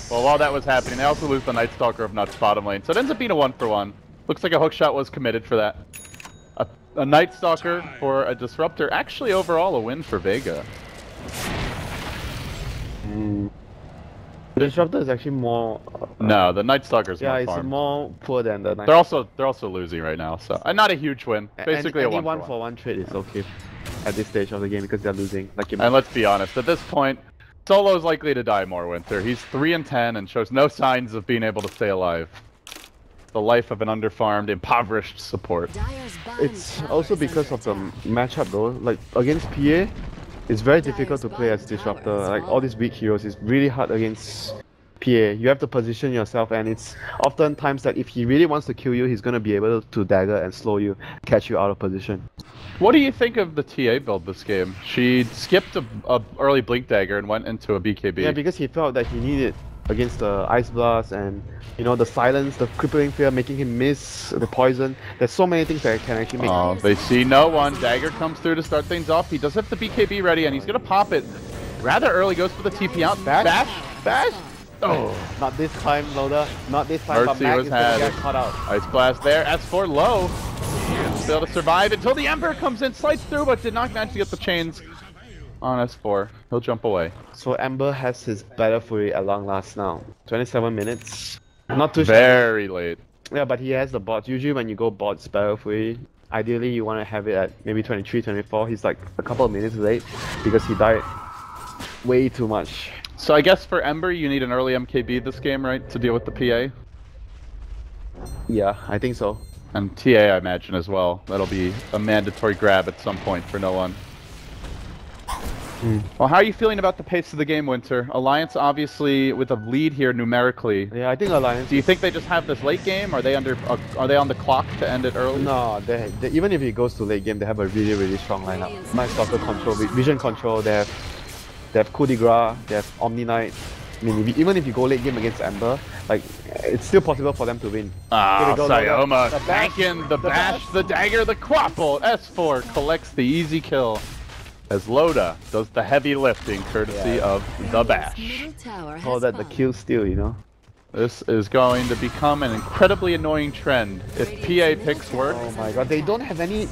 Well, while that was happening, they also lose the Night Stalker of Nuts bottom lane. So it ends up being a 1-for-1. Looks like a hookshot was committed for that. A Night Stalker for a Disruptor. Actually, overall, a win for Vega. The Disruptor is actually more... no, the Night Stalker's more it's farmed. more poor than the Night They're also losing right now, so not a huge win. Basically any a 1-for-1 trade is okay at this stage of the game because they're losing. And let's be honest, at this point, Solo's likely to die more winter. He's 3-10 and shows no signs of being able to stay alive. The life of an underfarmed, impoverished support. It's also because of the matchup though. Like against PA, it's very difficult to play as Disruptor. Like all these weak heroes, it's really hard against PA. You have to position yourself, and it's often times that if he really wants to kill you, he's gonna be able to dagger and slow you, catch you out of position. What do you think of the TA build this game? She skipped a early Blink Dagger and went into a BKB. Yeah, because he felt that he needed against the Ice Blast and, you know, the silence, the crippling fear, making him miss the poison. There's so many things that can actually make... Oh, they see no one. Dagger comes through to start things off. He does have the BKB ready, and he's going to pop it rather early. Goes for the TP out. Bash? Oh. Not this time, Loda. Not this time, Mercy but Mag was is gonna had. get caught out. Ice Blast there. S4 low. Still to survive until the Ember comes in, slides through, but did not manage to get the chains on S4. He'll jump away. So Ember has his Battle Fury at long last now. 27 minutes. Not too very late. Yeah, but he has the bots. Usually when you go bots Battle Fury, ideally you want to have it at maybe 23, 24. He's like a couple of minutes late because he died way too much. So I guess for Ember you need an early MKB this game, right? To deal with the PA? Yeah, I think so. And TA I imagine as well. That'll be a mandatory grab at some point for no one. Well, how are you feeling about the pace of the game, Winter? Alliance obviously with a lead here numerically. Yeah, I think Alliance... Do you think they just have this late game? Are they on the clock to end it early? No, they even if it goes to late game, they have a really, really strong lineup. Night Stalker control, vision control, they have coup de grace, they have Omni Knight. I mean, even if you go late game against Ember, like, it's still possible for them to win. Ah, Sayoma tanking the bash, the dagger, the quap bolt. S4 collects the easy kill as Loda does the heavy lifting courtesy of the bash. Call that the kill steal, you know? This is going to become an incredibly annoying trend if PA picks work. Oh my god, they don't have any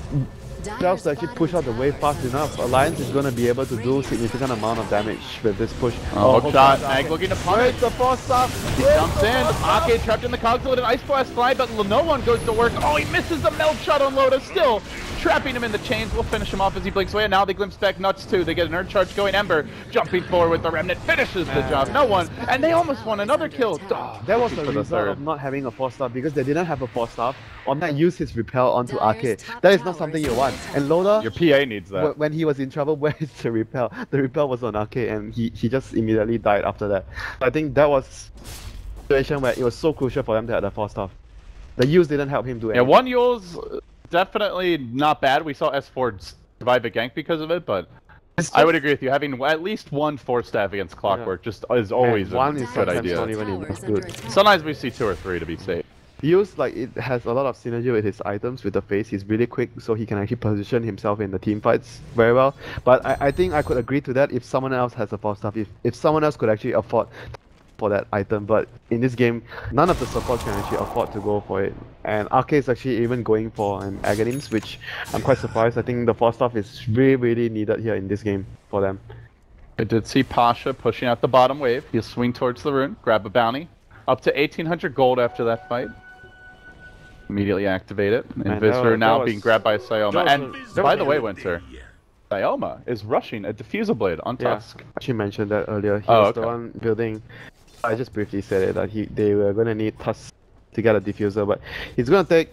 themselves to actually push out the wave fast enough, Alliance is going to be able to do significant amount of damage with this push. Hook shot. Egg looking to punish. The force stop. He jumps in. Ake trapped in the cogs to let an Ice Blast fly, but no one goes to work. Oh, he misses the melt shot on Loda. Still trapping him in the chains. We'll finish him off as he blinks away. And now they glimpse back Nuts too. They get an Earth Charge going. Ember jumping forward with the Remnant. Finishes the job. No one. And they almost won another kill. That was the result of not having a force staff because they didn't have a force staff. Omnath used his repel onto Ake. That is not something you want. And Loda, your PA needs that. When he was in trouble, where is the repel? The repel was on Ake and he just immediately died after that. I think that was a situation where it was so crucial for them to have the force staff. The use didn't help him do anything. Yeah, one Yule's definitely not bad. We saw S4 survive a gank because of it, but I would agree with you. Having at least one force staff against Clockwork just is always a good idea. Not even enough good. Sometimes we see 2 or 3 to be safe. Use like it has a lot of synergy with his items with the face. He's really quick, so he can actually position himself in the team fights very well. But I think I could agree to that if someone else has a force staff. If someone else could actually afford for that item, but in this game, none of the supports can actually afford to go for it. And Ake is actually even going for an Aghanims, which I'm quite surprised. I think the force staff is really needed here in this game for them. I did see Pasha pushing out the bottom wave. He'll swing towards the rune, grab a bounty. Up to 1800 gold after that fight. Immediately activate it. And Visitor now being grabbed by Sayoma. And by the way, Winter, Sayoma is rushing a Diffusal Blade on Tusk. I actually mentioned that earlier. He was the one building. I just briefly said it, that they were going to need Tusk to get a Diffuser, but he's going to take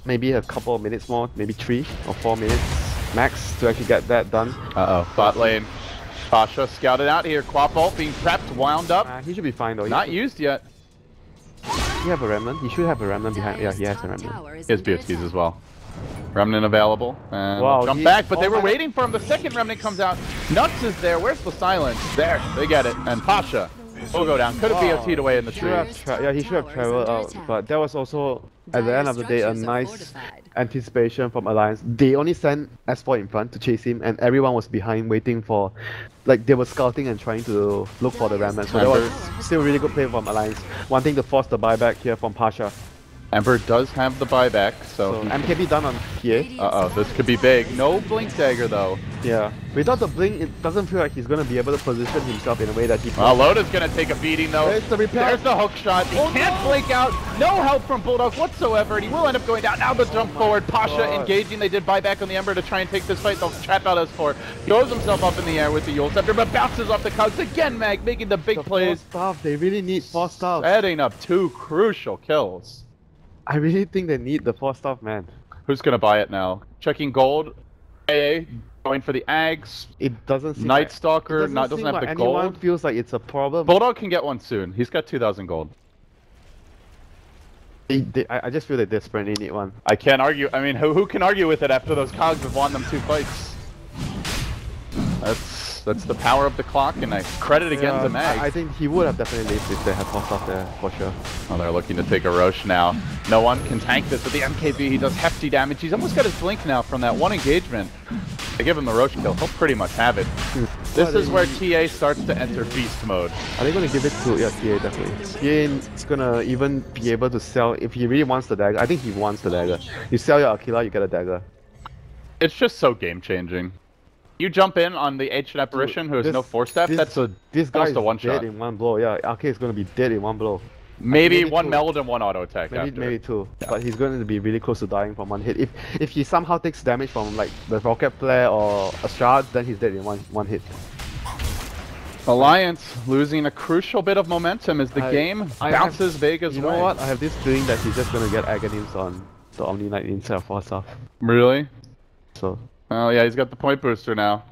maybe a couple of minutes more, maybe 3 or 4 minutes max to actually get that done. Bot lane. Pasha scouted out here. Quap ult being prepped, wound up. He should be fine though. Not used yet. He have a remnant. He should have a remnant behind. Yeah, he has a remnant. He has BOTs as well. Remnant available. And wow, jump back, but they were waiting for him. The second remnant comes out. Nuts is there. Where's the silence? There, they get it. And Pasha will go down. Could have BOT'd away in the tree. Yeah, he should have traveled out. But that was also, at the end of the day, a nice anticipation from Alliance. They only sent S4 in front to chase him, and everyone was behind waiting for, like, they were scouting and trying to look for the remnant. So that was still a really good play from Alliance, wanting to force the buyback here from Pasha. Ember does have the buyback, so MKB done on PA. This could be big. No Blink Dagger though. Yeah. Without the Blink, it doesn't feel like he's going to be able to position himself in a way that he... Loda's going to take a beating though. There's the repel. There's the hook shot. He can't blink out. No help from Bulldog whatsoever, and he will end up going down. Now the jump forward. Pasha engaging. They did buyback on the Ember to try and take this fight. They'll trap out S4. Throws himself up in the air with the Yule Scepter, but bounces off the cogs again. Mag making the big plays. Stuff. They really need force stuff. Setting up 2 crucial kills. I really think they need the force stuff, man. Who's gonna buy it now? Checking gold. AA going for the Ags. It doesn't seem Night Stalker doesn't have like the anyone gold. Feels like it's a problem. Bulldog can get one soon. He's got 2,000 gold. I just feel they desperately need one. I can't argue. I mean, who can argue with it after those cogs have won them 2 fights? That's the power of the clock, and I credit again to Mag. I think he would have definitely lived if they had force stuff there, for sure. Oh, they're looking to take a Roche now. No one can tank this with the MKB. He does hefty damage. He's almost got his blink now from that one engagement. They give him the Roche kill. He'll pretty much have it. This is where TA starts to enter beast mode. Are they going to give it to TA, definitely. TA is going to even be able to sell, if he really wants the dagger. I think he wants the dagger. You sell your Aquila, you get a dagger. It's just so game-changing. You jump in on the Ancient Apparition who has no force staff, that's this guy is one dead shot. in one blow. Yeah, Ake is going to be dead in one blow. Maybe one meld and one auto attack maybe 2. Yeah. But he's going to be really close to dying from one hit. If he somehow takes damage from like the rocket flare or a shard, then he's dead in one hit. Alliance losing a crucial bit of momentum as the game bounces Vega's way. You know what? I have this feeling that he's just going to get Aghanims on the Omni Knight instead of force stuff. Really? So. Oh yeah, he's got the point booster now.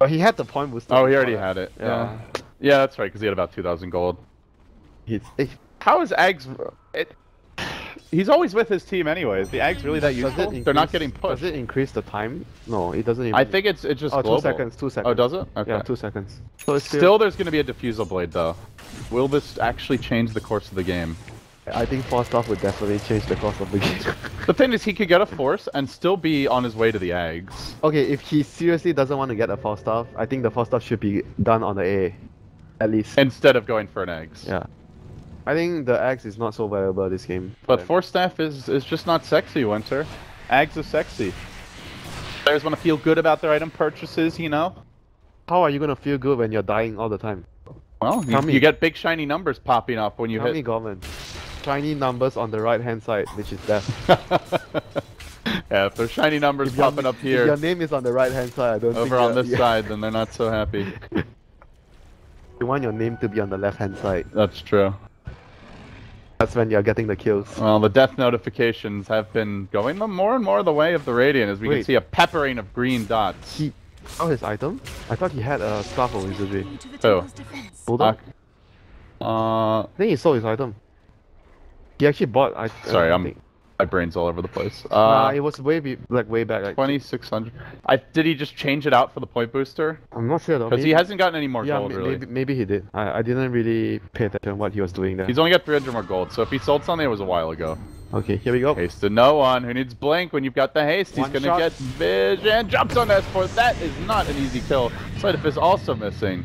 But he had the point booster. Oh, he already had it. Yeah. Yeah, that's right, because he had about 2,000 gold. How is Ags... He's always with his team anyways. The Ags really that useful? They're not getting pushed. Does it increase the time? No, it doesn't. I think it's just global. 2 seconds. 2 seconds. Oh, does it? Okay. Yeah, 2 seconds. So it's still there's going to be a Diffusal Blade though. Will this actually change the course of the game? I think force stuff would definitely change the course of the game. The thing is, he could get a force and still be on his way to the Ags. Okay, if he seriously doesn't want to get a force stuff, I think the force stuff should be done on the A, at least. Instead of going for an Ags. Yeah. I think the Ags is not so valuable this game. But force staff is just not sexy, Winter. Ags is sexy. Players want to feel good about their item purchases, you know? How are you gonna feel good when you're dying all the time? Well, you get big shiny numbers popping up when you Tell hit. me, Gorman. Shiny numbers on the right hand side, which is death. Yeah, if there's shiny numbers popping up If here your name is on the right hand side, I don't think over on that- this side, then they're not so happy. You want your name to be on the left hand side. That's true. That's when you're getting the kills. Well, the death notifications have been going more and more the way of the Radiant, as we can Wait. see a peppering of green dots. He... Oh, his item? I thought he had a Staff of Wizardry. To the Oh. temple's defense. Bulldog? Uh, I think he sold his item. He actually bought... sorry, I think. my brain's all over the place. Nah, it was way way back. Like, 2600. Did he just change it out for the point booster? I'm not sure though. Because he maybe- hasn't gotten any more Yeah, gold, really. maybe he did. I didn't really pay attention to what he was doing there. He's only got 300 more gold, so if he sold something, it was a while ago. Okay, here we go. Haste to no one. Who needs blink when you've got the haste? He's One gonna shot. get vision. Jumps on S4. That is not an easy kill. Sleight of Fist also missing.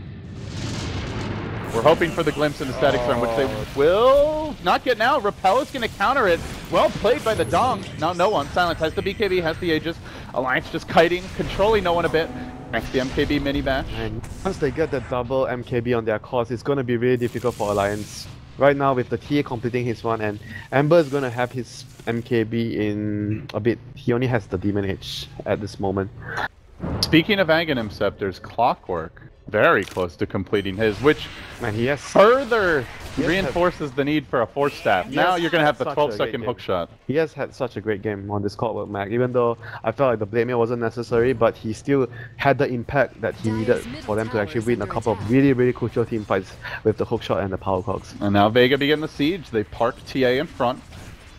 We're hoping for the glimpse into Static Storm, which they will not get now. Repel is going to counter it. Well played by the Dong. Now no one. Silence has the BKB, has the Aegis. Alliance just kiting, controlling no one a bit. Thanks to the MKB mini bash. And once they get the double MKB on their cores, it's going to be really difficult for Alliance. Right now, with the TA completing his one, and Amber is going to have his MKB in a bit. He only has the Demon Age at this moment. Speaking of Aghanim Scepters, Clockwork. Very close to completing his, which And he has further Yes, reinforces the need for a force staff. Yes, Now you're going to have the such a 12-second great hook game. shot. he has had such a great game on this Clockwork mag, even though I felt like the Blade Mail wasn't necessary, but he still had the impact that he needed for them to actually win a couple of really crucial team fights with the hook shot and the power cogs. And now Vega begin the siege. They park TA in front.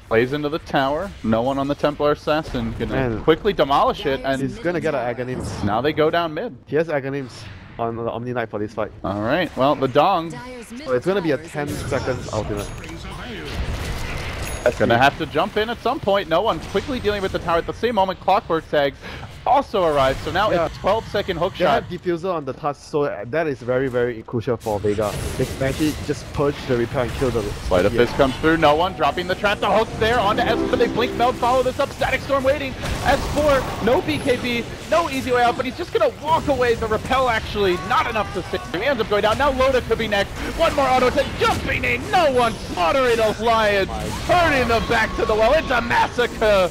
Plays into the tower. No one on the Templar Assassin. Gonna Man. quickly demolish it. He's And gonna get an Aghanims. now they go down mid. He has Aghanims on the Omni Knight for this fight. Alright, well, the Dong Dyer's So middle it's gonna be a tower is 10 under seconds attack. ultimate. gonna have to jump in at some point. No one's quickly dealing with the tower. At the same moment, Clockwork tags also arrives. So now Yeah. it's a 12-second hook They shot. have diffuser on the tusk, so that is very crucial for Vega. They can actually just purge the repair and kill the Sleight of yeah. Fist comes through, no one dropping the trap. The hook there onto S4. They blink meld, follow this up. Static Storm waiting. S4, no BKB, no easy way out, but he's just gonna walk away. The repel actually not enough to save. He ends up going down. Now Loda could be next. One more auto attack, jumping in. No one slaughtering Alliance, turning them back to the well. It's a massacre.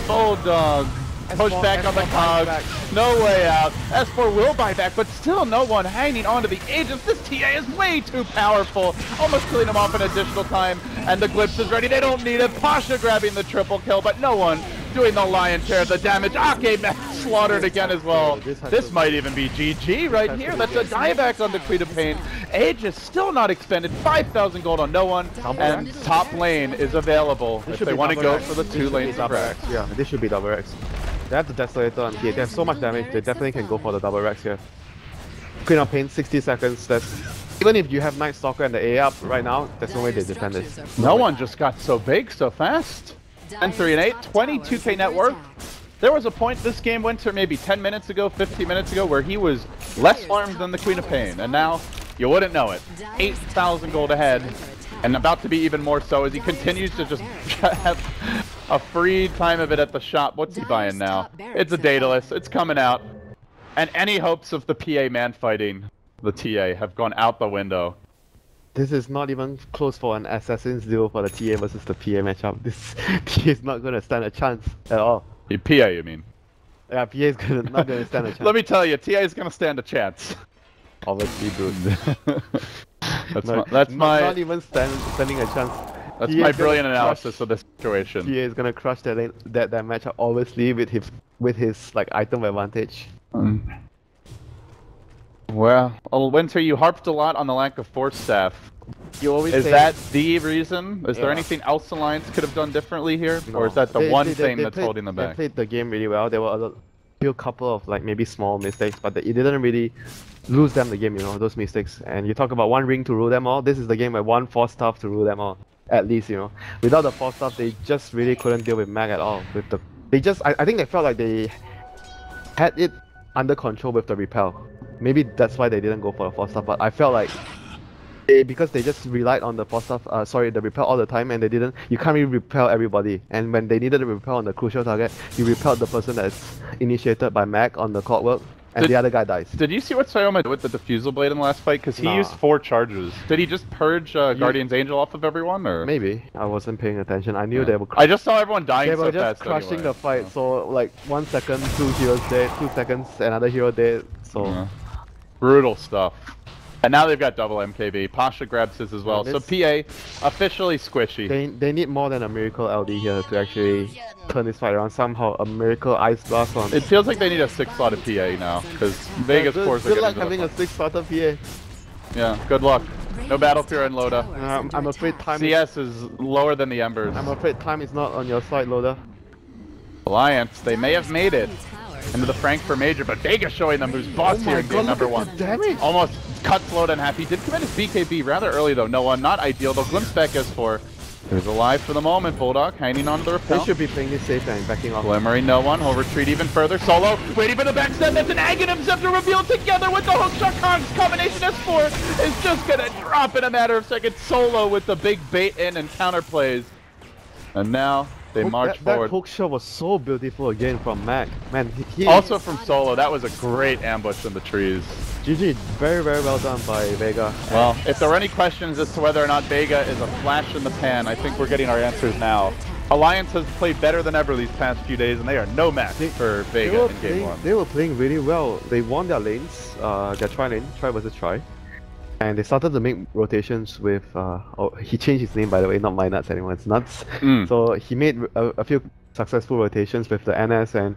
Bulldog. Push S4 back on the buys cogs. back. No way out. S4 will buy back, but still no one hanging on to the agents. This TA is way too powerful. Almost killing him off an additional time. And the Glimpse is ready. They don't need it. Pasha grabbing the triple kill, but no one doing the lion's share of the damage. Ake slaughtered again as well. This might even be GG right here. That's a dieback on the Queen of Pain. Aegis still not expended. 5,000 gold on no one. And top lane is available if should they be want to double go X. for the This two should be lanes of double Rex. X. Yeah, this should be double X. They have the Desolator on here. They have so much damage, they definitely can go for the double Rex here. Queen of Pain, 60 seconds. That's even if you have Night Stalker and the A up right now, there's no way they defend this. No one just got so big so fast. 10-3 and 8, 22k net worth. There was a point this game went to maybe 10 minutes ago, 15 minutes ago, where he was less farmed than the Queen of Pain, and now you wouldn't know it. 8,000 gold ahead, and about to be even more so as he continues to just have a free time of it at the shop. What's he buying now? It's a Daedalus. It's coming out. And any hopes of the PA man fighting the TA have gone out the window. This is not even close for an Assassin's duel for the TA versus the PA matchup. This TA is not gonna stand a chance at all. The PA, you mean? Yeah, PA is not gonna stand a chance. Let me tell you, TA is going to stand a chance. Obviously, dude. That's my not even standing a chance. That's He my is gonna brilliant crush- analysis of this situation. PA is gonna crush that matchup obviously with his like item advantage. Well, Winter, you harped a lot on the lack of force staff. You always Is say- that the reason? Is there Yeah. anything else Alliance could have done differently here? No. Or is that the They- one they- thing they that's played- holding them They back? played the game really well. There were a few couple of like maybe small mistakes, but it didn't really lose them the game, you know, those mistakes. And you talk about one ring to rule them all. This is the game where one force staff to rule them all. At least, you know. Without the force staff, they just really couldn't deal with Mag at all. I think they felt like they had it under control with the repel. Maybe that's why they didn't go for the force staff, but I felt like because they just relied on the the repel all the time, and they didn't. You can't really repel everybody. And when they needed to repel on the crucial target, you repelled the person that's initiated by Mac on the clockwork, and the other guy dies. Did you see what Sayoma did with the diffusal blade in the last fight? Because he used 4 charges. Did he just purge Guardian's Angel off of everyone, or? Maybe. I wasn't paying attention. I knew they were. I just saw everyone dying They so were just fast crushing anyway. the fight. So like 1 second, 2 heroes dead. 2 seconds, another hero dead. So. Yeah. Brutal stuff. And now they've got double MKB. Pasha grabs his as well. So PA officially squishy. They need more than a miracle LD here to actually turn this fight around. Somehow a miracle ice blast on. It feels like they need a 6-slotted PA now, because Vega's cores are Good getting luck to the having a point. 6-slotted PA. Yeah, good luck. No Battle Fury and Loda. I'm afraid time. CS is lower than the Embers. I'm afraid time is not on your side, Loda. Alliance, they may have made it into the Frankfurt Major, but Vega showing them who's boss here in game number 1. Damage! Almost cuts Loda in half. He did commit his BKB rather early though. No one, not ideal. They'll glimpse back S4. He's alive for the moment. Bulldog hanging on to the They repel. should be playing this safe and backing off. Glimmering no one. He'll retreat even further. Solo waiting for the backstab. That's an Aghanim Scepter revealed together with the hookshot Kongs. Combination S4 is just gonna drop in a matter of seconds. Solo with the big bait in and counterplays. And now they march forward. That hook shot was so beautiful again from Mac. Man, he Also from Solo, that was a great ambush in the trees. GG, very well done by Vega. Well, if there are any questions as to whether or not Vega is a flash in the pan, I think we're getting our answers now. Alliance has played better than ever these past few days, and they are no match for Vega in Game 1. They were playing really well. They won their lanes, their try lane, try versus try. And they started to make rotations with, he changed his name by the way, not My Nuts anymore, it's Nuts. So he made a few successful rotations with the NS, and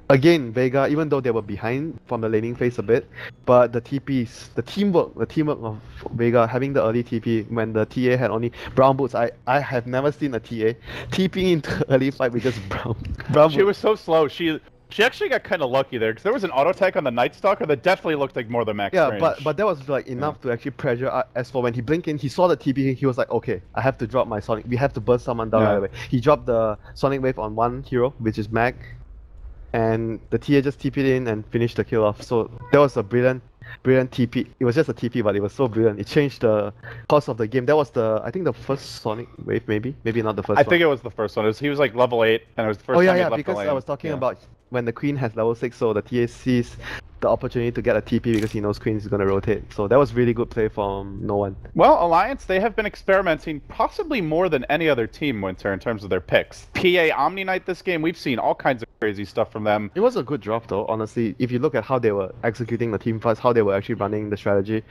again, Vega, even though they were behind from the laning phase a bit, but the TPs, the teamwork of Vega having the early TP when the TA had only brown boots. I have never seen a TA TPing into early fight with just brown She boots. was so slow. She actually got kind of lucky there, because there was an auto attack on the Night Stalker that definitely looked like more than max range. But that was like enough to actually pressure S4. When he blinked in, he saw the TP, he was like, okay, I have to drop my Sonic. We have to burst someone down right away. He dropped the Sonic Wave on one hero, which is Mag, and the TA just TP'd in and finished the kill off. So that was a brilliant TP. It was just a TP, but it was so brilliant. It changed the course of the game. That was I think the first Sonic Wave, maybe not the first I one. think it was the first one. He was like level 8, and it was the first Oh time he yeah, left because the I lane. was talking about when the Queen has level 6, so the TA sees the opportunity to get a TP because he knows Queen is going to rotate. So that was really good play from no one. Well, Alliance, they have been experimenting possibly more than any other team, Winter, in terms of their picks. PA Omni Knight this game, we've seen all kinds of crazy stuff from them. It was a good drop though, honestly. If you look at how they were executing the team fights, how they were actually running the strategy,